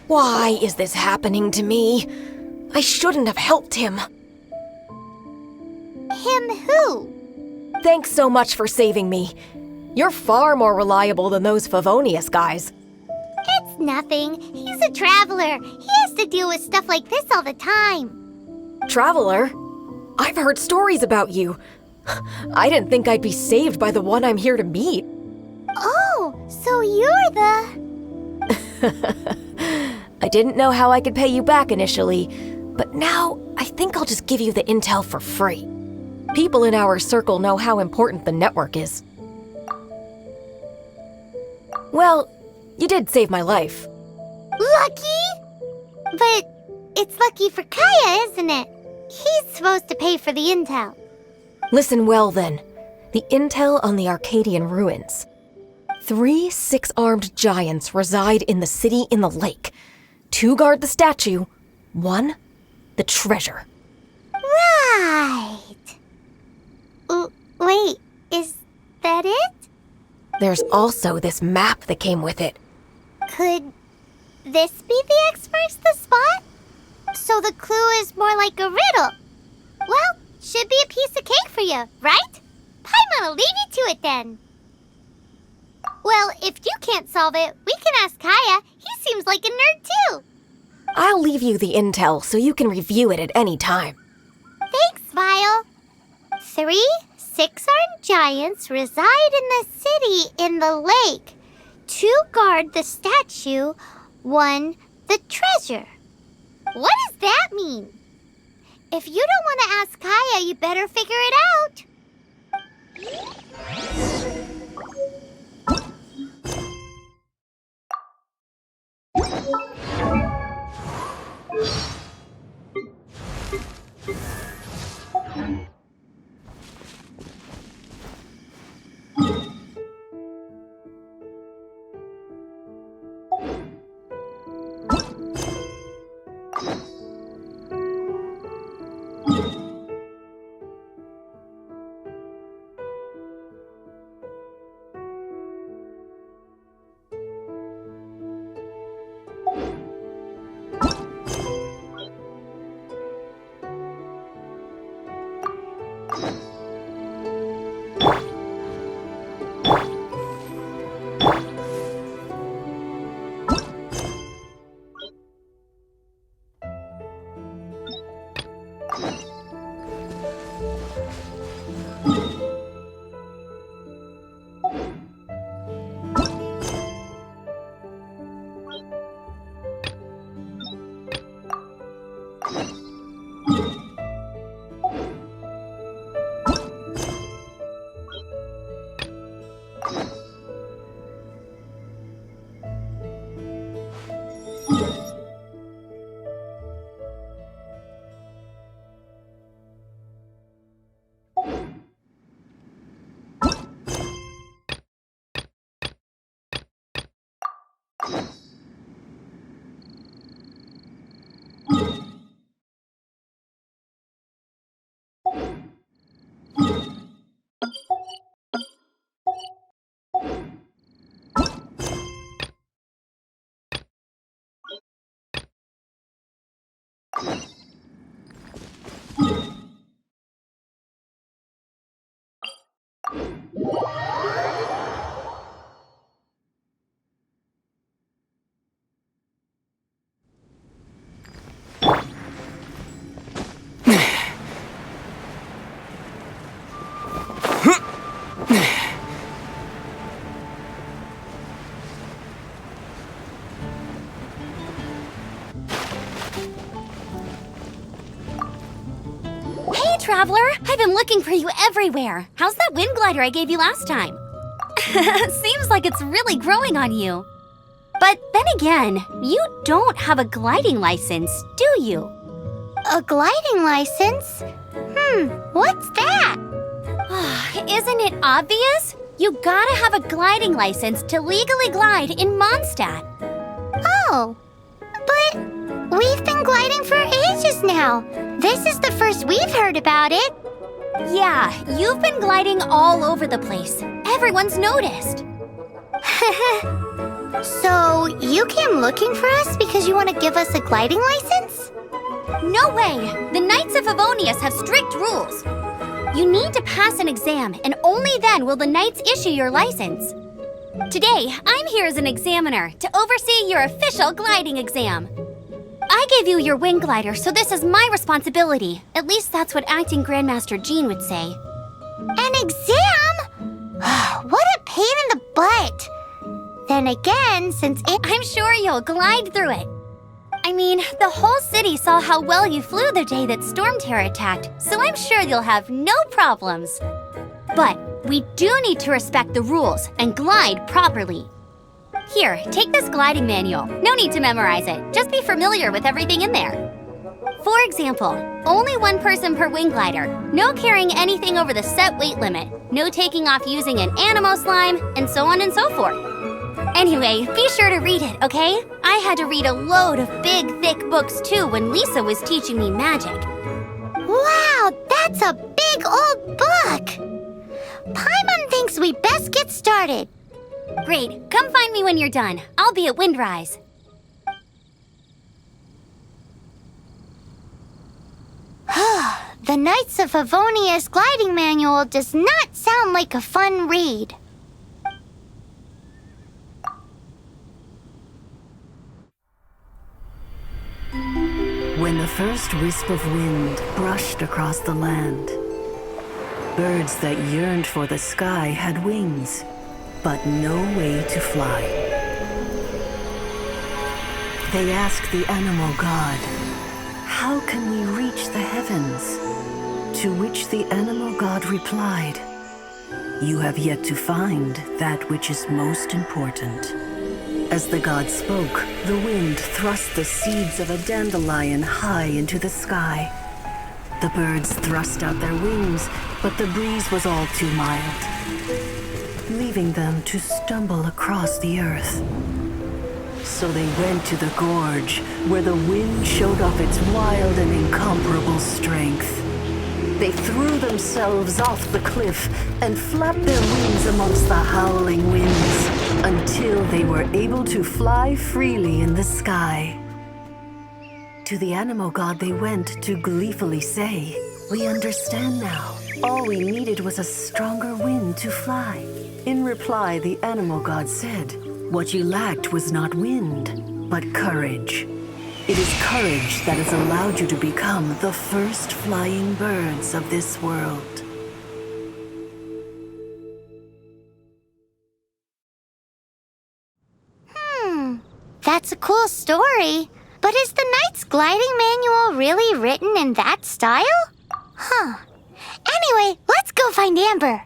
Why is this happening to me? I shouldn't have helped him. Him who? Thanks so much for saving me. You're far more reliable than those Favonius guys. It's nothing. He's a traveler. He has to deal with stuff like this all the time. Traveler? I've heard stories about you. I didn't think I'd be saved by the one I'm here to meet. Oh, so you're the... I didn't know how I could pay you back initially, but now I think I'll just give you the intel for free. People in our circle know how important the network is. Well, you did save my life. Lucky? But it's lucky for Kaya, isn't it? He's supposed to pay for the intel. Listen well then. The intel on the Arcadian ruins. 3 6-armed giants reside in the city in the lake. 2 guard the statue, 1 the treasure. Right. Wait, is that it? There's also this map that came with it. Could this be the X marks the spot? So the clue is more like a riddle. Well, should be a piece of cake for you, right? Paimon'll leave you to it then. Well, if you can't solve it, we can ask Kaya. He seems like a nerd too. I'll leave you the intel so you can review it at any time. Thanks, Vile. 3 6-armed giants reside in the city in the lake. 2 guard the statue, 1 the treasure. What does that mean? If you don't want to ask Kaya, you better figure it out. Traveler, I've been looking for you everywhere. How's that wind glider I gave you last time? Seems like it's really growing on you. But then again, you don't have a gliding license, do you? A gliding license? What's that? Isn't it obvious? You gotta have a gliding license to legally glide in Mondstadt. Oh, but we've been gliding for ages now. This is the first we've heard about it. Yeah, you've been gliding all over the place. Everyone's noticed. So, you came looking for us because you want to give us a gliding license? No way! The Knights of Favonius have strict rules. You need to pass an exam, and only then will the Knights issue your license. Today, I'm here as an examiner to oversee your official gliding exam. I gave you your wing glider, so this is my responsibility. At least that's what Acting Grandmaster Jean would say. An exam? What a pain in the butt! Then again, since I'm sure you'll glide through it. I mean, the whole city saw how well you flew the day that Storm Terror attacked, so I'm sure you'll have no problems. But we do need to respect the rules and glide properly. Here, take this gliding manual. No need to memorize it. Just be familiar with everything in there. For example, only one person per wing glider, no carrying anything over the set weight limit, no taking off using an animo slime, and so on and so forth. Anyway, be sure to read it, okay? I had to read a load of big, thick books too when Lisa was teaching me magic. Wow, that's a big old book! Paimon thinks we best get started. Great, come find me when you're done. I'll be at Windrise. The Knights of Favonius gliding manual does not sound like a fun read. When the first wisp of wind brushed across the land, birds that yearned for the sky had wings, but no way to fly. They asked the animal god, "How can we reach the heavens?" To which the animal god replied, "You have yet to find that which is most important." As the god spoke, the wind thrust the seeds of a dandelion high into the sky. The birds thrust out their wings, but the breeze was all too mild, leaving them to stumble across the earth. So they went to the gorge, where the wind showed off its wild and incomparable strength. They threw themselves off the cliff and flapped their wings amongst the howling winds until they were able to fly freely in the sky. To the animal god they went to gleefully say, "We understand now. All we needed was a stronger wind to fly." In reply, the animal god said, "What you lacked was not wind, but courage. It is courage that has allowed you to become the first flying birds of this world." That's a cool story. But is the Knight's gliding manual really written in that style? Anyway, let's go find Amber.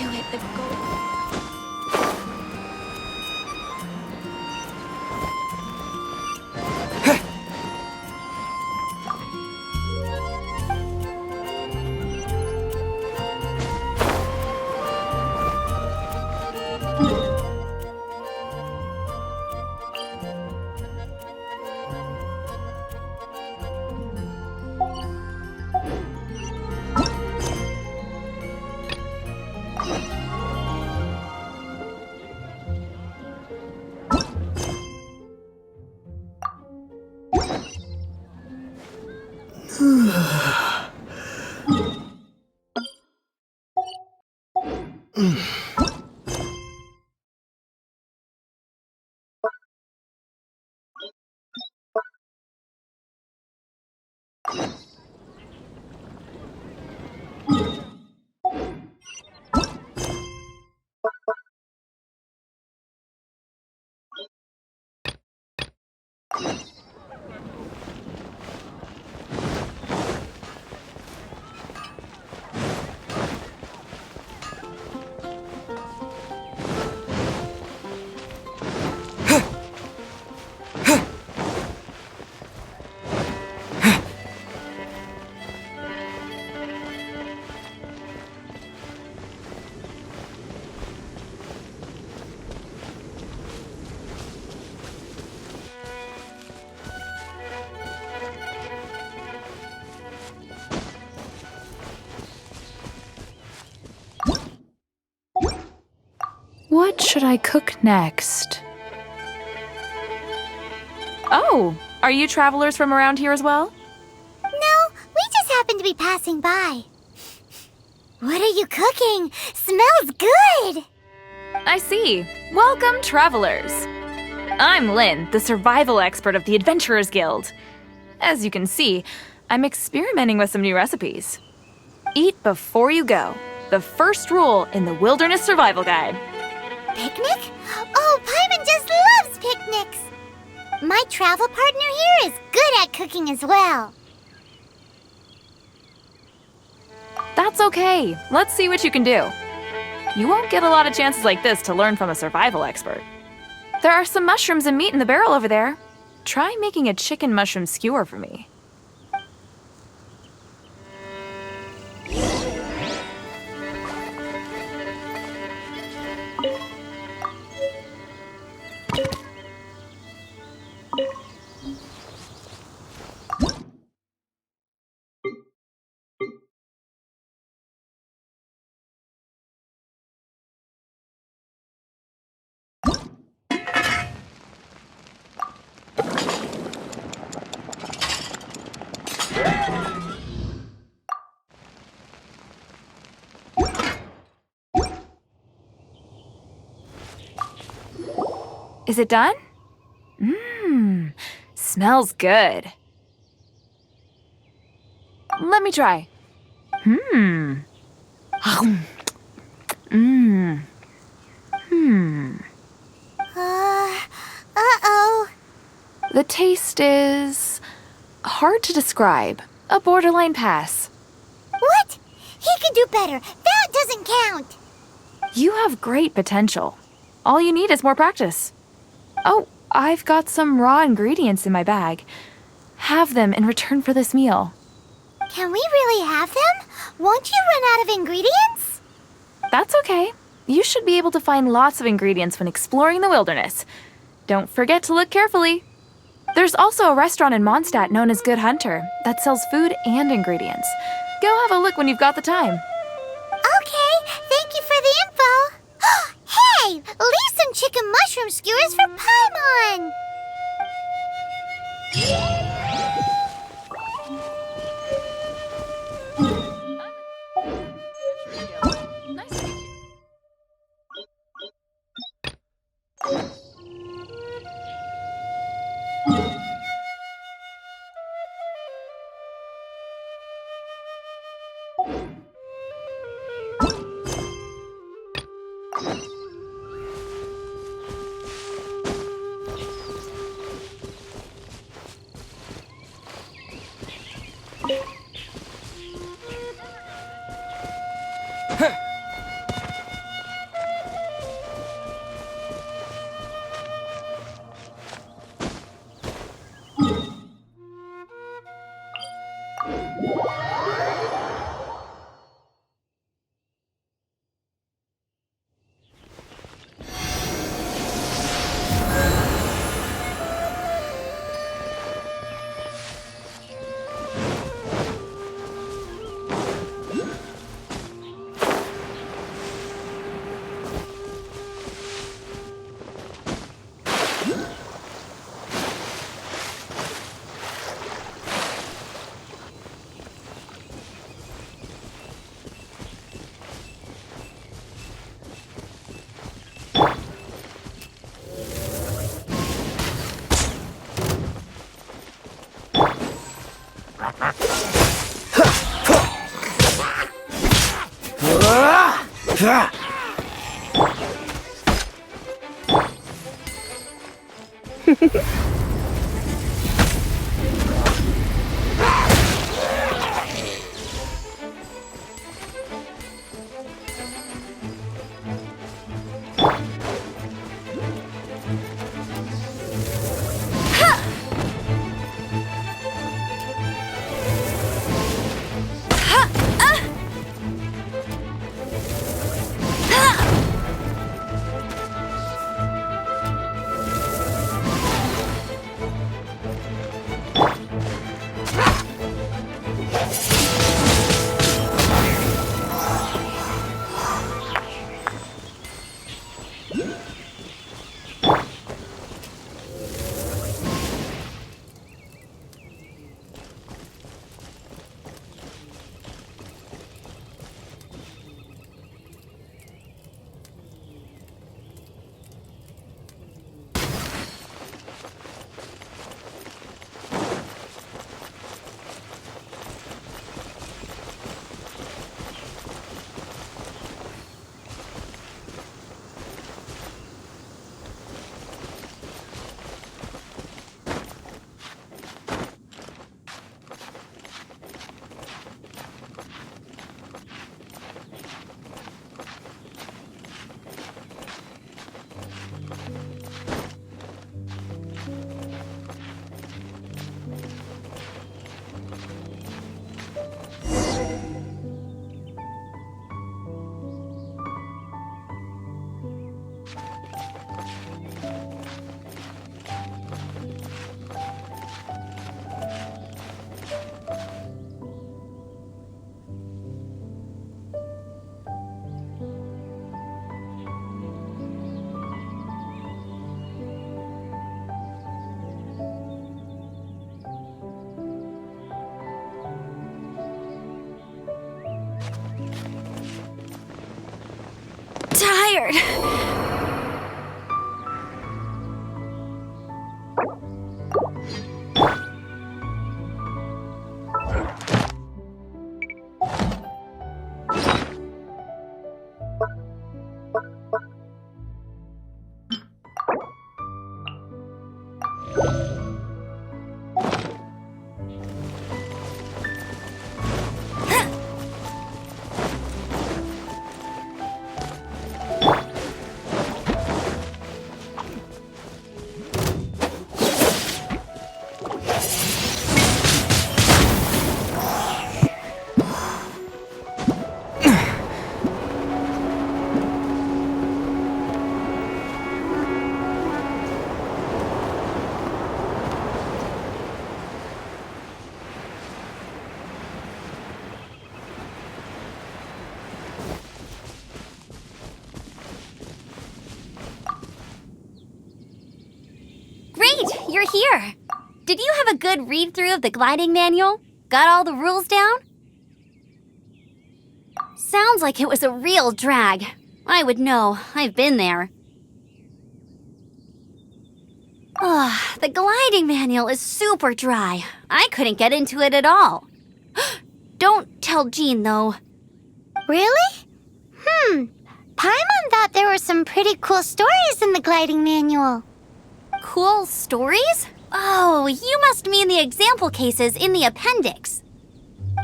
to it, the gold. What should I cook next? Oh, are you travelers from around here as well? No, we just happened to be passing by. What are you cooking? Smells good! I see. Welcome, travelers. I'm Lynn, the survival expert of the Adventurers Guild. As you can see, I'm experimenting with some new recipes. Eat before you go. The first rule in the Wilderness Survival Guide. Picnic? Oh, Paimon just loves picnics! My travel partner here is good at cooking as well. That's okay. Let's see what you can do. You won't get a lot of chances like this to learn from a survival expert. There are some mushrooms and meat in the barrel over there. Try making a chicken mushroom skewer for me. Is it done? Mmm, smells good. Let me try. Mmm. Mmm. Hmm. Uh-oh. The taste is hard to describe. A borderline pass. What? He could do better. That doesn't count. You have great potential. All you need is more practice. Oh, I've got some raw ingredients in my bag. Have them in return for this meal. Can we really have them? Won't you run out of ingredients? That's okay. You should be able to find lots of ingredients when exploring the wilderness. Don't forget to look carefully. There's also a restaurant in Mondstadt known as Good Hunter that sells food and ingredients. Go have a look when you've got the time. Okay, thank you for the info. Hey, leave some chicken mushroom skewers for Paimon. Nice to meet you. Tired. Great, you're here. Did you have a good read-through of the gliding manual? Got all the rules down? Sounds like it was a real drag. I would know. I've been there. The gliding manual is super dry. I couldn't get into it at all. Don't tell Jean, though. Really? Paimon thought there were some pretty cool stories in the gliding manual. Cool stories? Oh, you must mean the example cases in the appendix.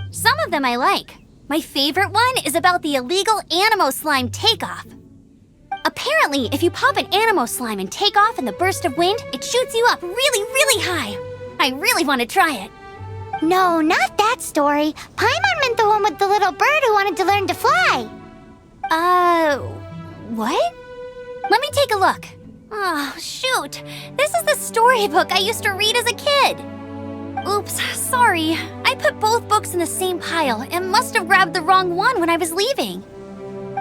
Some of them I like. My favorite one is about the illegal Animo slime takeoff. Apparently, if you pop an Animo slime and take off in the burst of wind, it shoots you up really, really high. I really want to try it. No, not that story. Paimon meant the one with the little bird who wanted to learn to fly. What? Let me take a look. Oh, shoot. This is the storybook I used to read as a kid. Oops, sorry. I put both books in the same pile and must have grabbed the wrong one when I was leaving.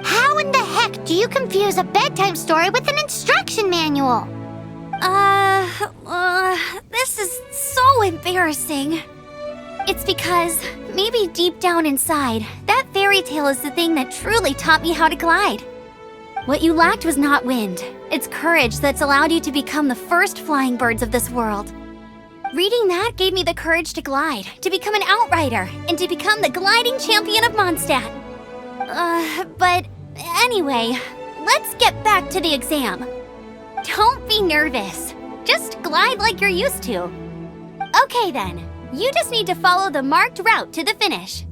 How in the heck do you confuse a bedtime story with an instruction manual? This is so embarrassing. It's because, maybe deep down inside, that fairy tale is the thing that truly taught me how to glide. What you lacked was not wind. It's courage that's allowed you to become the first flying birds of this world. Reading that gave me the courage to glide, to become an outrider, and to become the gliding champion of Mondstadt. But Anyway, let's get back to the exam. Don't be nervous. Just glide like you're used to. Okay then, you just need to follow the marked route to the finish.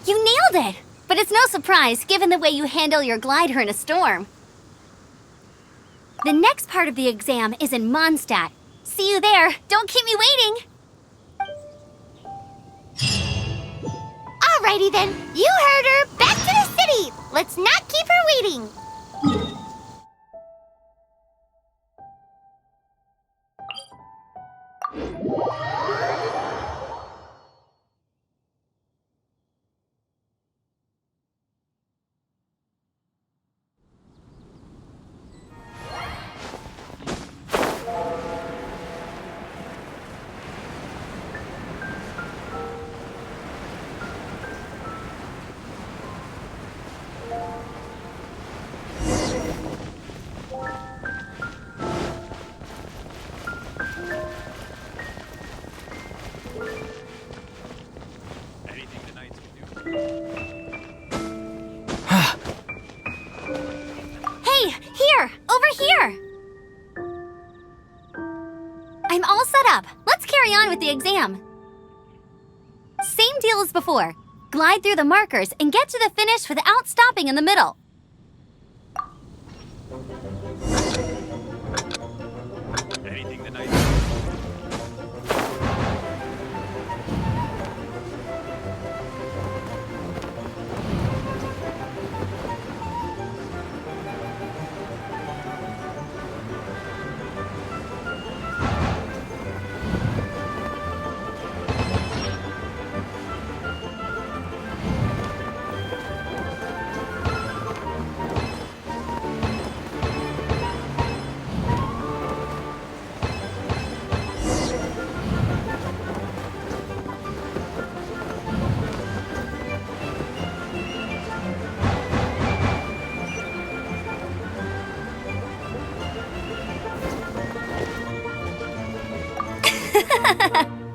You nailed it! But it's no surprise given the way you handle your glider in a storm. The next part of the exam is in Mondstadt. See you there. Don't keep me waiting. Alrighty then, you heard her. Back to the city. Let's not keep her waiting. Hey, here! Over here! I'm all set up. Let's carry on with the exam. Same deal as before. Glide through the markers and get to the finish without stopping in the middle. Anything tonight?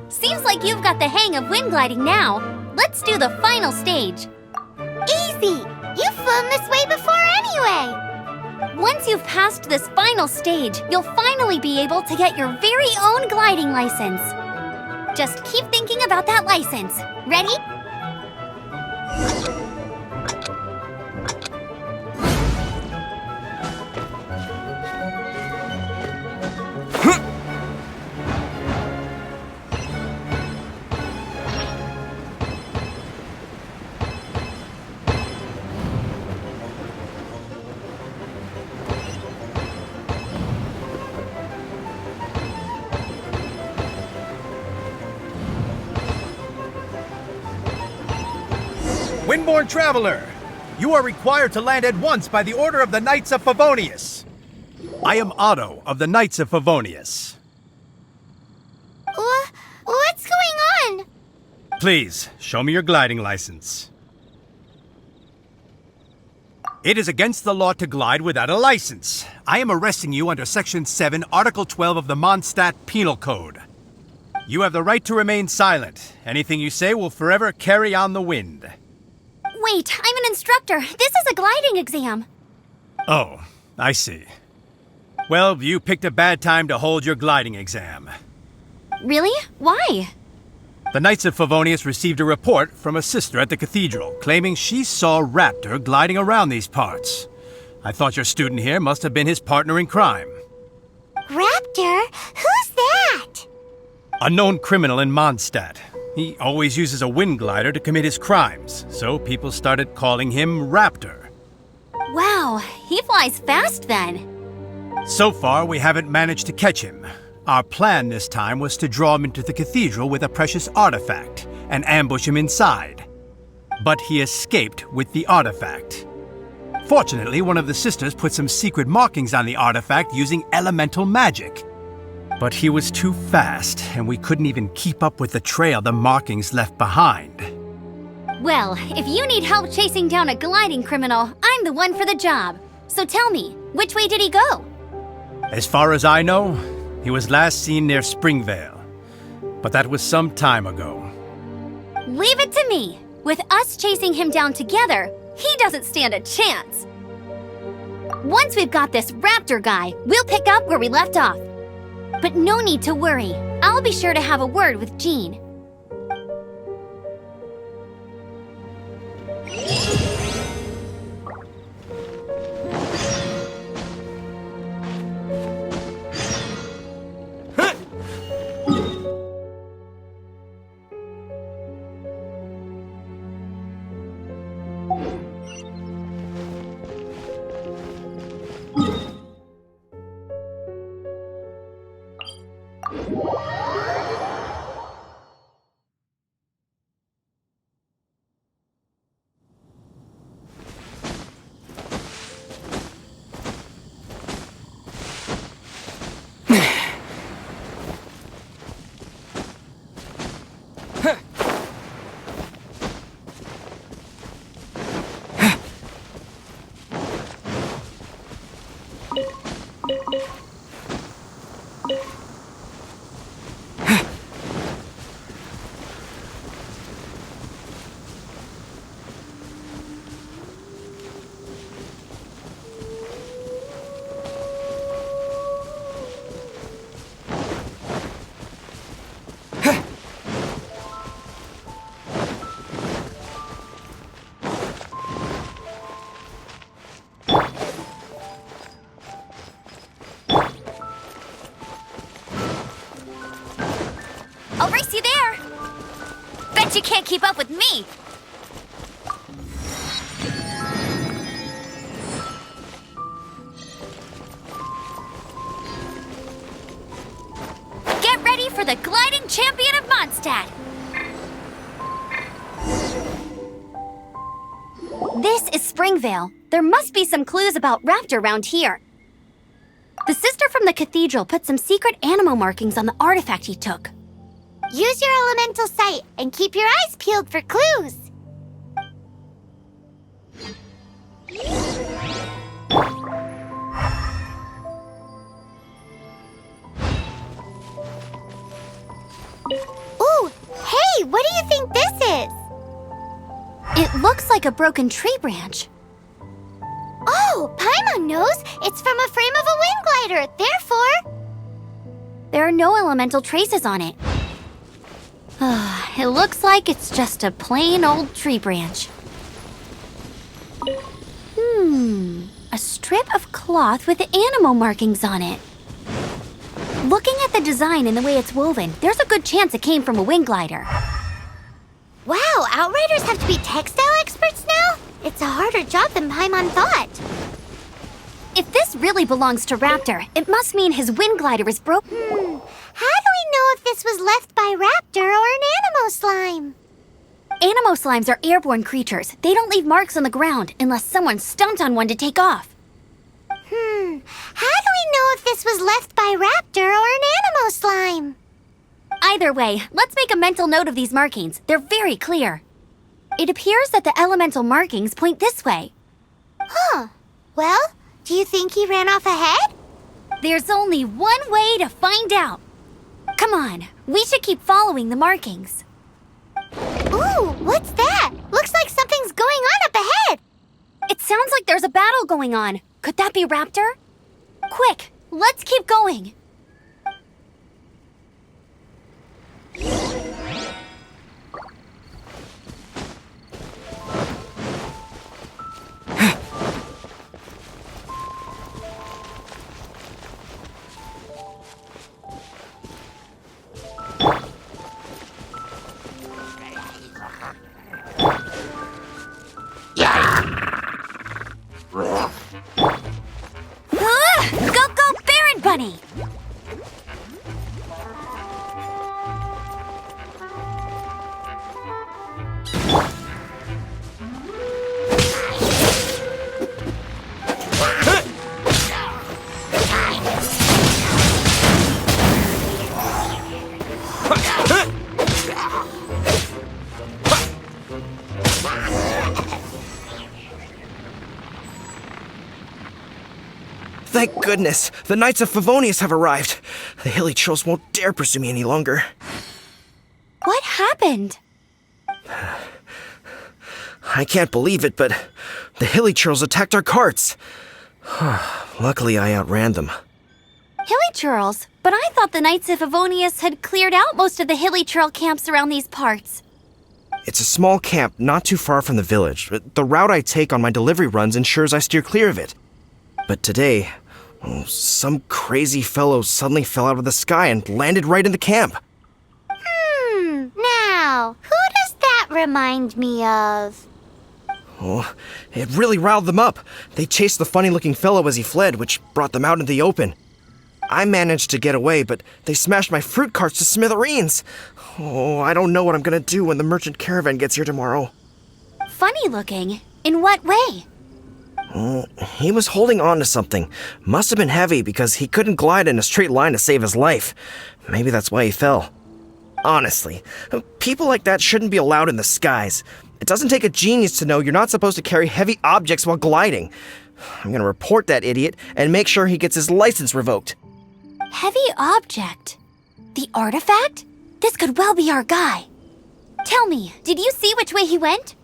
Seems like you've got the hang of wind gliding now. Let's do the final stage. Easy. You've flown this way before anyway. Once you've passed this final stage, you'll finally be able to get your very own gliding license. Just keep thinking about that license. Ready? Windborne Traveler! You are required to land at once by the order of the Knights of Favonius. I am Otto of the Knights of Favonius. What's going on? Please, show me your gliding license. It is against the law to glide without a license. I am arresting you under Section 7, Article 12 of the Mondstadt Penal Code. You have the right to remain silent. Anything you say will forever carry on the wind. Wait, I'm an instructor. This is a gliding exam. Oh, I see. Well, you picked a bad time to hold your gliding exam. Really? Why? The Knights of Favonius received a report from a sister at the cathedral claiming she saw Raptor gliding around these parts. I thought your student here must have been his partner in crime. Raptor? Who's that? A known criminal in Mondstadt. He always uses a wind glider to commit his crimes, so people started calling him Raptor. Wow, he flies fast then. So far, we haven't managed to catch him. Our plan this time was to draw him into the cathedral with a precious artifact and ambush him inside. But he escaped with the artifact. Fortunately, one of the sisters put some secret markings on the artifact using elemental magic. But he was too fast, and we couldn't even keep up with the trail the markings left behind. Well, if you need help chasing down a gliding criminal, I'm the one for the job. So tell me, which way did he go? As far as I know, he was last seen near Springvale. But that was some time ago. Leave it to me. With us chasing him down together, he doesn't stand a chance. Once we've got this Raptor guy, we'll pick up where we left off. But no need to worry. I'll be sure to have a word with Jean. I'll race you there! Bet you can't keep up with me! Get ready for the gliding champion of Mondstadt! This is Springvale. There must be some clues about Raptor around here. The sister from the cathedral put some secret animal markings on the artifact he took. Use your elemental sight and keep your eyes peeled for clues. Ooh, hey, what do you think this is? It looks like a broken tree branch. Oh, Paimon knows. It's from a frame of a wind glider. Therefore, There are no elemental traces on it. It looks like it's just a plain old tree branch. A strip of cloth with animal markings on it. Looking at the design and the way it's woven, there's a good chance it came from a wind glider. wow, Outriders have to be textile experts now? It's a harder job than Paimon thought. If this really belongs to Raptor, it must mean his wind glider is broken. How do we know if this was left by Raptor or an animal slime? Animo slimes are airborne creatures. They don't leave marks on the ground unless someone stomped on one to take off. How do we know if this was left by Raptor or an animal slime? Either way, let's make a mental note of these markings. They're very clear. It appears that the elemental markings point this way. Huh. Well, do you think he ran off ahead? There's only one way to find out. Come on, we should keep following the markings. Ooh, what's that? Looks like something's going on up ahead. It sounds like there's a battle going on. Could that be Raptor? Quick, let's keep going. Thank goodness, the Knights of Favonius have arrived. The hilly trolls won't dare pursue me any longer. What happened? I can't believe it, but the hilly trolls attacked our carts. Luckily, I outran them. Hilly churls? But I thought the Knights of Favonius had cleared out most of the hilly churl camps around these parts. It's a small camp not too far from the village. The route I take on my delivery runs ensures I steer clear of it. But today, some crazy fellow suddenly fell out of the sky and landed right in the camp. Now, who does that remind me of? Oh, it really riled them up. They chased the funny-looking fellow as he fled, which brought them out into the open. I managed to get away, but they smashed my fruit carts to smithereens. Oh, I don't know what I'm gonna do when the merchant caravan gets here tomorrow. Funny looking? In what way? He was holding on to something. Must have been heavy because he couldn't glide in a straight line to save his life. Maybe that's why he fell. Honestly, people like that shouldn't be allowed in the skies. It doesn't take a genius to know you're not supposed to carry heavy objects while gliding. I'm gonna report that idiot and make sure he gets his license revoked. Heavy object? The artifact? This could well be our guy. Tell me, did you see which way he went?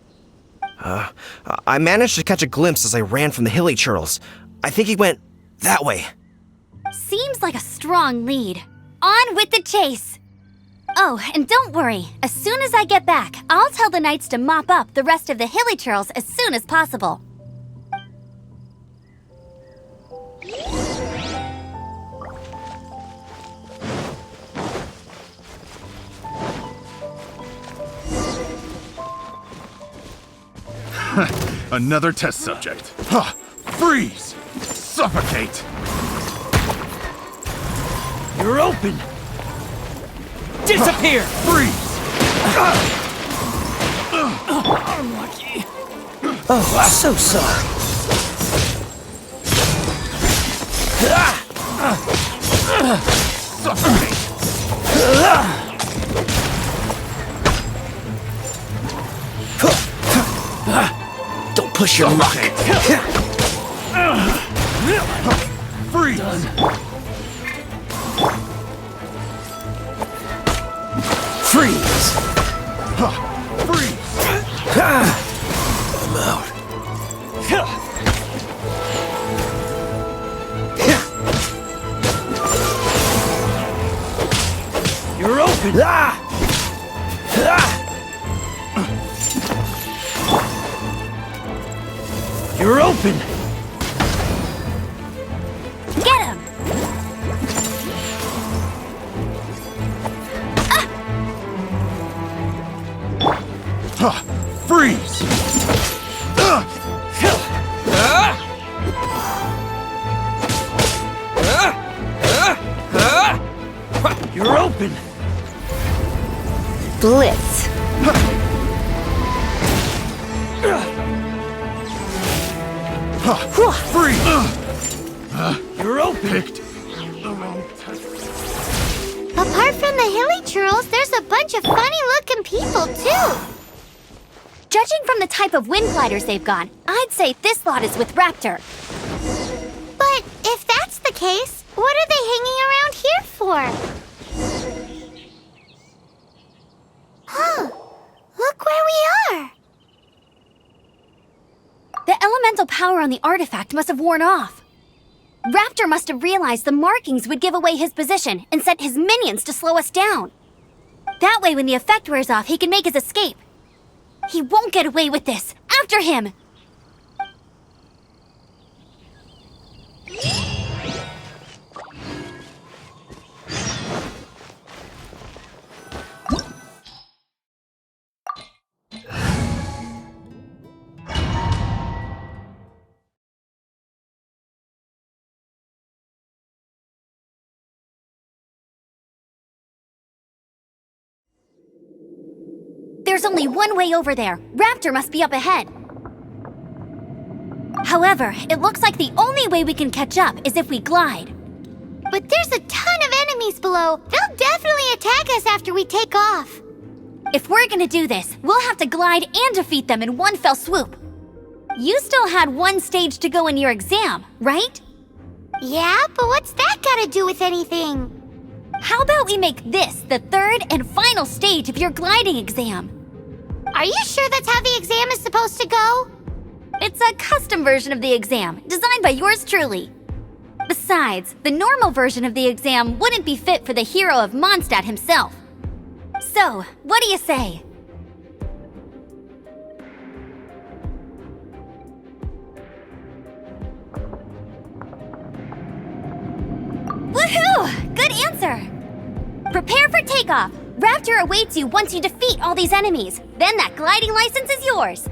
I managed to catch a glimpse as I ran from the hilly churls. I think he went that way. Seems like a strong lead. On with the chase! Oh, and don't worry. As soon as I get back, I'll tell the knights to mop up the rest of the hilly churls as soon as possible. Another test subject. Freeze! Suffocate! You're open! Disappear! Freeze! Unlucky. Oh, so sorry. Suffocate! Don't push your luck. Freeze! Freeze! Freeze! I'm out. You're open! You're open! Get him! Freeze! You're open! Blitz. Freeze! You're open! Picked. Apart from the hilly churls, there's a bunch of funny-looking people, too. Judging from the type of wind gliders they've got, I'd say this lot is with Raptor. But if that's the case, what are they hanging around here for? Huh. Look where we are. The elemental power on the artifact must have worn off. Raptor must have realized the markings would give away his position and sent his minions to slow us down. That way, when the effect wears off, he can make his escape. He won't get away with this. After him! There's only one way over there. Raptor must be up ahead. However, it looks like the only way we can catch up is if we glide. But there's a ton of enemies below. They'll definitely attack us after we take off. If we're gonna do this, we'll have to glide and defeat them in one fell swoop. You still had one stage to go in your exam, right? Yeah, but what's that gotta do with anything? How about we make this the third and final stage of your gliding exam? Are you sure that's how the exam is supposed to go? It's a custom version of the exam, designed by yours truly. Besides, the normal version of the exam wouldn't be fit for the hero of Mondstadt himself. So, what do you say? Woohoo! Good answer! Prepare for takeoff! Raptor awaits you once you defeat all these enemies. Then that gliding license is yours.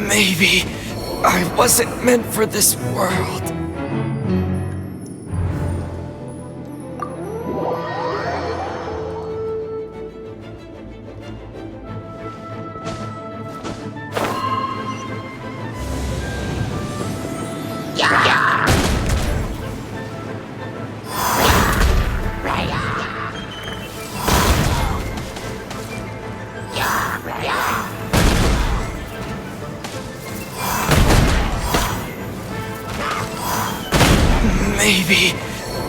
Maybe I wasn't meant for this world. Maybe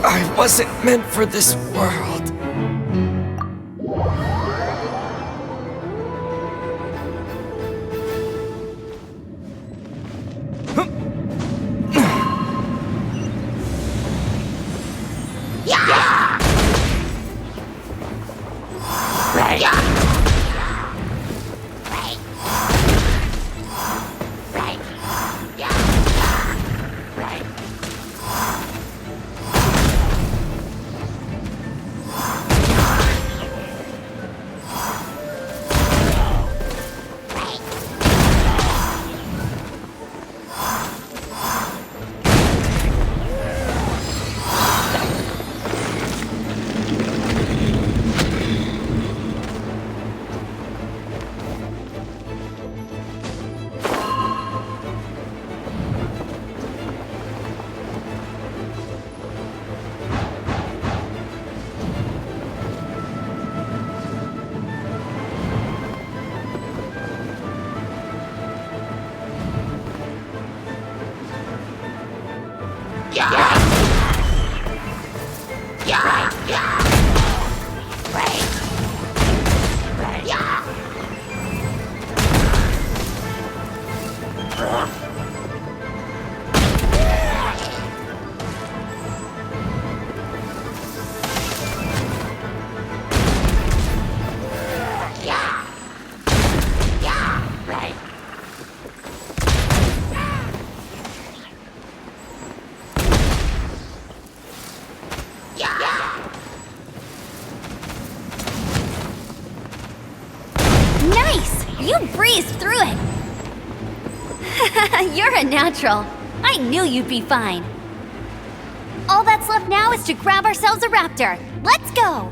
I wasn't meant for this world. Nice! You breezed through it! You're a natural. I knew you'd be fine. All that's left now is to grab ourselves a raptor. Let's go!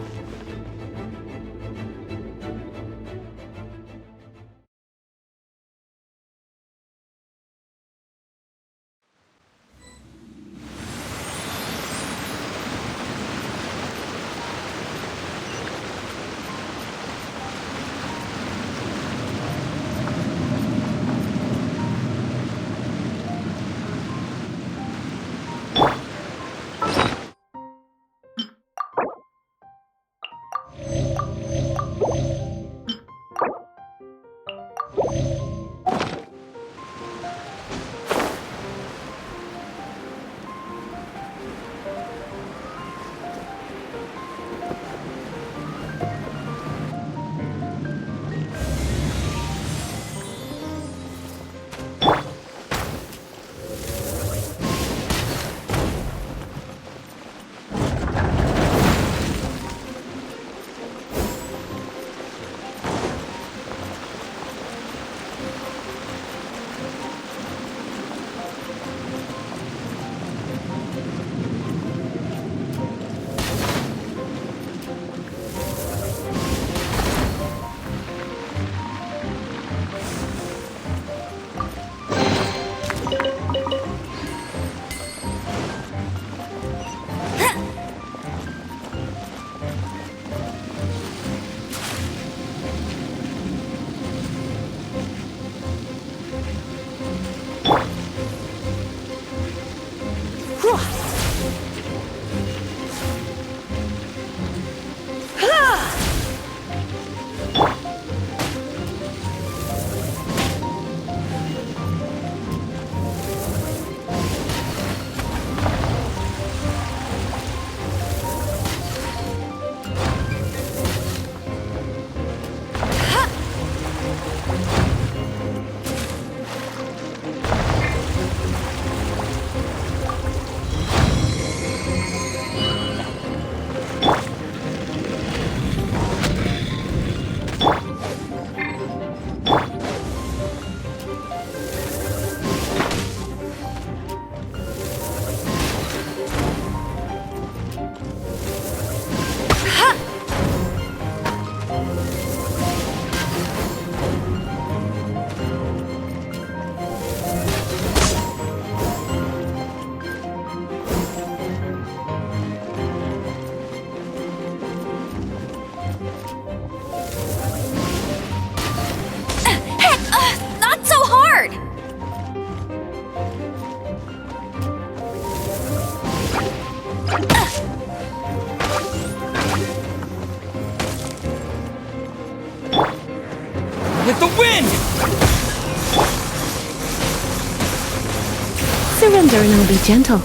Surrender and I'll be gentle.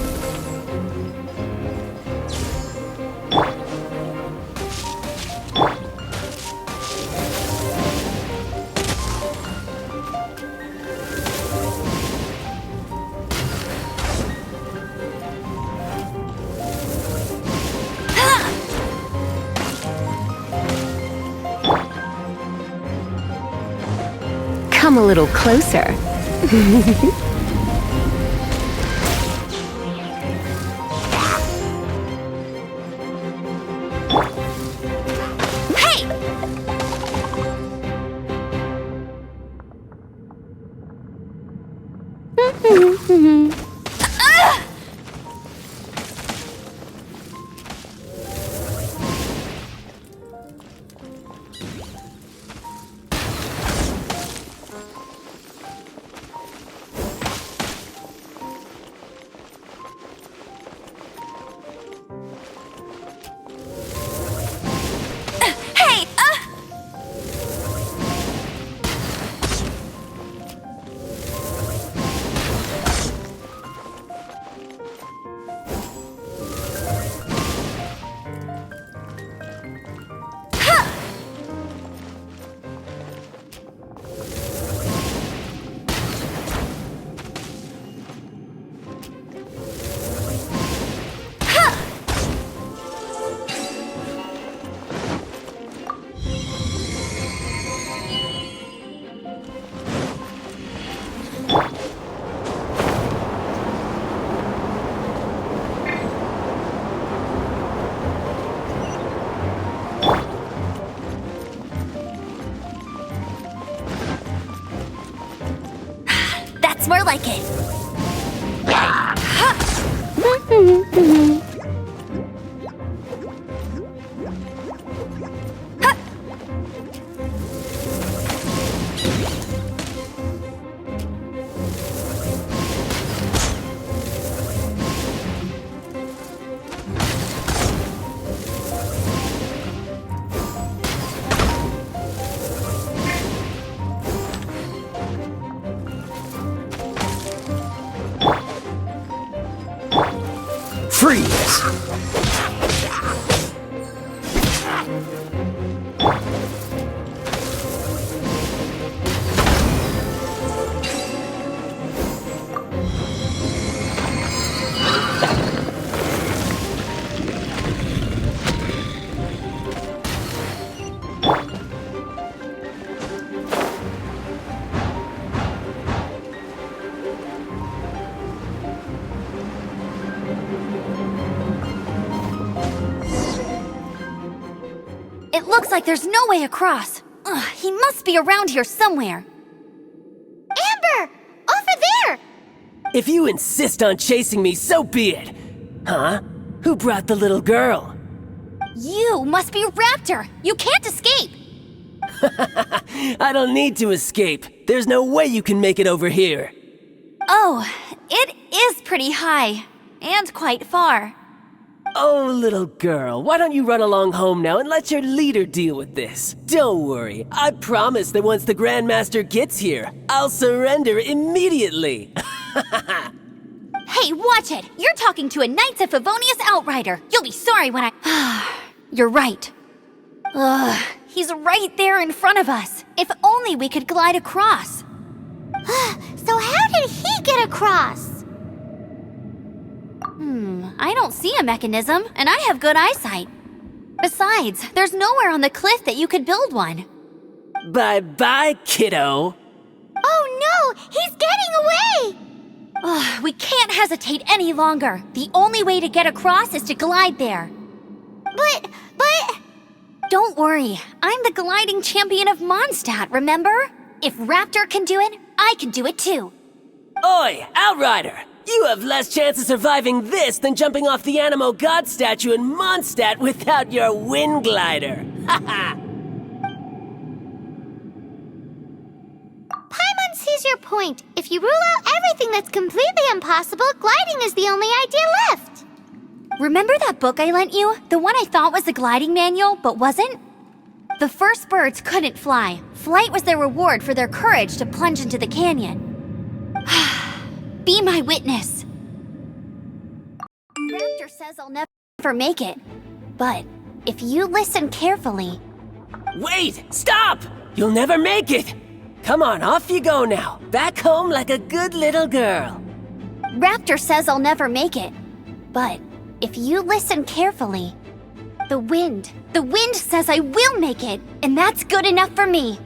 Come a little closer. That's more like it. Freeze! It looks like there's no way across. Ugh, he must be around here somewhere. Amber! Over there! If you insist on chasing me, so be it. Huh? Who brought the little girl? You must be Raptor. You can't escape. I don't need to escape. There's no way you can make it over here. Oh, it is pretty high. And quite far. Oh, little girl, why don't you run along home now and let your leader deal with this? Don't worry, I promise that once the Grandmaster gets here, I'll surrender immediately. Hey, watch it! You're talking to a Knights of Favonius outrider. You'll be sorry when I... You're right. Ugh, he's right there in front of us. If only we could glide across. So how did he get across? I don't see a mechanism, and I have good eyesight. Besides, there's nowhere on the cliff that you could build one. Bye-bye, kiddo. Oh no! He's getting away! Ugh, we can't hesitate any longer. The only way to get across is to glide there. But... Don't worry, I'm the gliding champion of Mondstadt, remember? If Raptor can do it, I can do it too. Oi, Outrider! You have less chance of surviving this than jumping off the Animo God statue in Mondstadt without your wind glider. Haha! Paimon sees your point. If you rule out everything that's completely impossible, gliding is the only idea left. Remember that book I lent you? The one I thought was the gliding manual, but wasn't? The first birds couldn't fly. Flight was their reward for their courage to plunge into the canyon. Be my witness. says I'll never make it. But if you listen carefully... Wait! Stop! You'll never make it! Come on, off you go now. Back home like a good little girl. Raptor says I'll never make it. But if you listen carefully... The wind says I will make it, and that's good enough for me.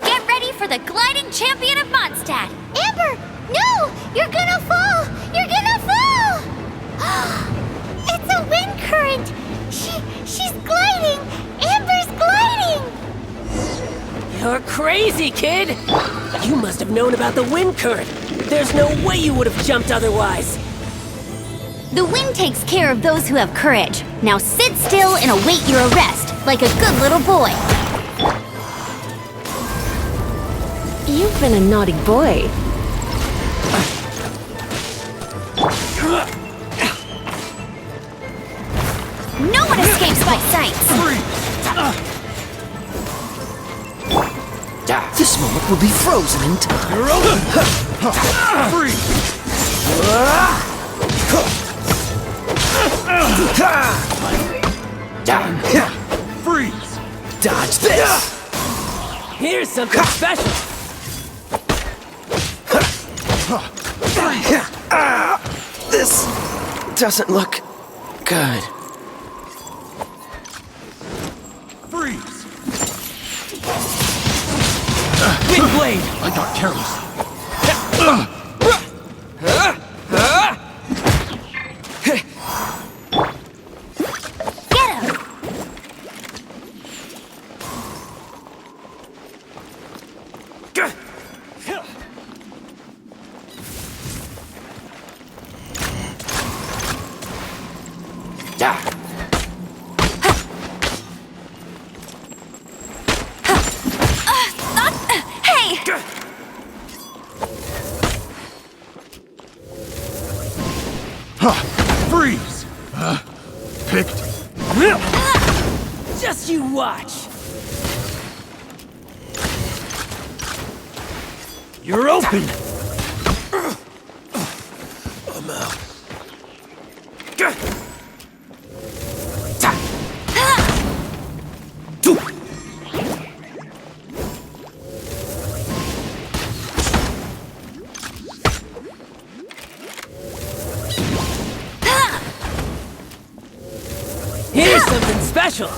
Get ready for the gliding champion of Mondstadt! Amber! No! You're gonna fall! You're gonna fall! It's a wind current! She's gliding! Amber's gliding! You're crazy, kid! You must have known about the wind current. There's no way you would have jumped otherwise. The wind takes care of those who have courage. Now sit still and await your arrest, like a good little boy. You've been a naughty boy. No one escapes my sights! This moment will be frozen in time. You're open! Freeze! Freeze! Dodge this! Here's something special. This doesn't look good. Freeze! Wind blade! I got careless. Get him! Hey! Freeze! Picked. Just you watch. You're open! I'm out. Here's something special.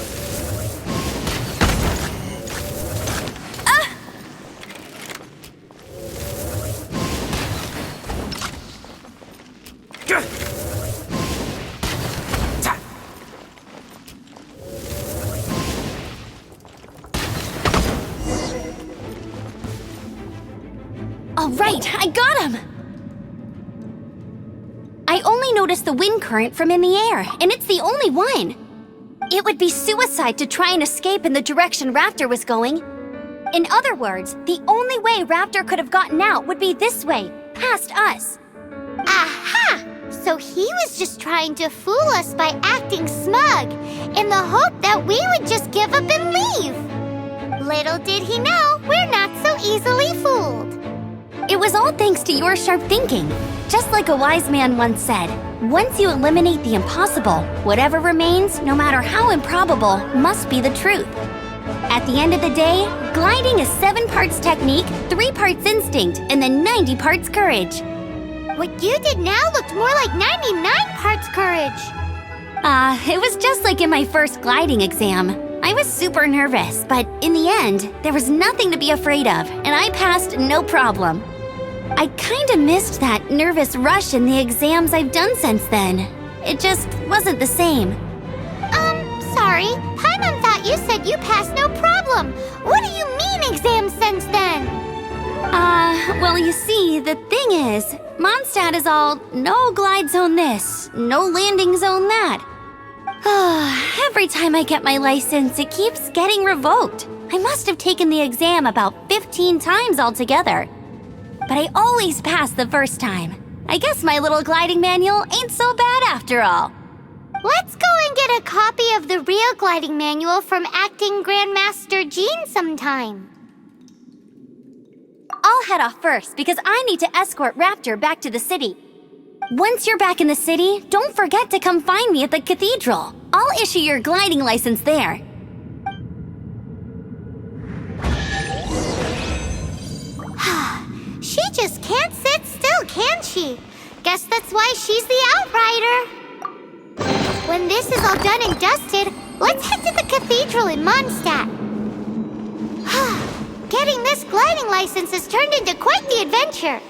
All right, I got him! I only noticed the wind current from in the air, and it's the only one. It would be suicide to try and escape in the direction Raptor was going. In other words, the only way Raptor could have gotten out would be this way, past us. Aha! So he was just trying to fool us by acting smug, in the hope that we would just give up and leave. Little did he know, we're not so easily fooled. It was all thanks to your sharp thinking. Just like a wise man once said, once you eliminate the impossible, whatever remains, no matter how improbable, must be the truth. At the end of the day, gliding is 7 parts technique, 3 parts instinct, and then 90 parts courage. What you did now looked more like 99 parts courage. It was just like in my first gliding exam. I was super nervous, but in the end, there was nothing to be afraid of, and I passed no problem. I kinda missed that nervous rush in the exams I've done since then. It just wasn't the same. Sorry. Paimon thought you said you passed no problem. What do you mean exams since then? Well, you see, the thing is, Mondstadt is all no glide zone this, no landing zone that. Every time I get my license, it keeps getting revoked. I must have taken the exam about 15 times altogether. But I always pass the first time. I guess my little gliding manual ain't so bad after all. Let's go and get a copy of the real gliding manual from Acting Grandmaster Jean sometime. I'll head off first because I need to escort Raptor back to the city. Once you're back in the city, don't forget to come find me at the cathedral. I'll issue your gliding license there. She just can't sit still, can she? Guess that's why she's the Outrider. When this is all done and dusted, let's head to the cathedral in Mondstadt. Getting this gliding license has turned into quite the adventure.